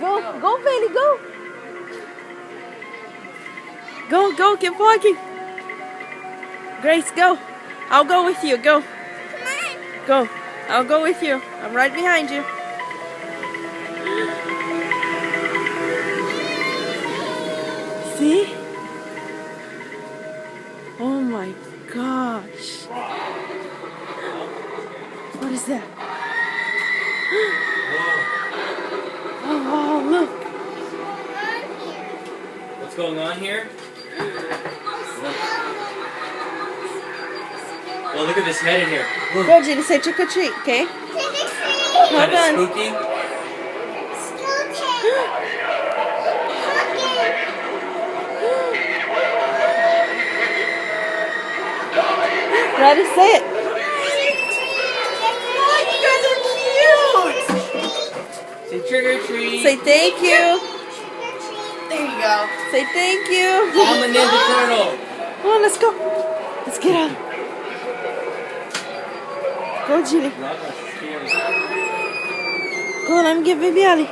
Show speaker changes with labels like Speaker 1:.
Speaker 1: go. Go, Bailey, go. Go, keep walking. Grace, go. I'll go with you, go. Go. I'll go with you. I'm right behind you. See? Oh my gosh. What is that? Oh wow, look.
Speaker 2: What's going on here? Well, look at this head in here. Look.
Speaker 1: Go, Jenny, say trick or treat, okay? Hold
Speaker 2: Kinda
Speaker 1: on.
Speaker 2: spooky.
Speaker 1: Ready, say it.
Speaker 2: Oh, you guys are cute! Say trick or treat.
Speaker 1: Say thank you.
Speaker 2: There you go.
Speaker 1: Say thank you.
Speaker 2: I'm a Ninja Turtle.
Speaker 1: Come on, let's go. Let's get out. Go, Jenny. Go on, I'm giving baby Ali.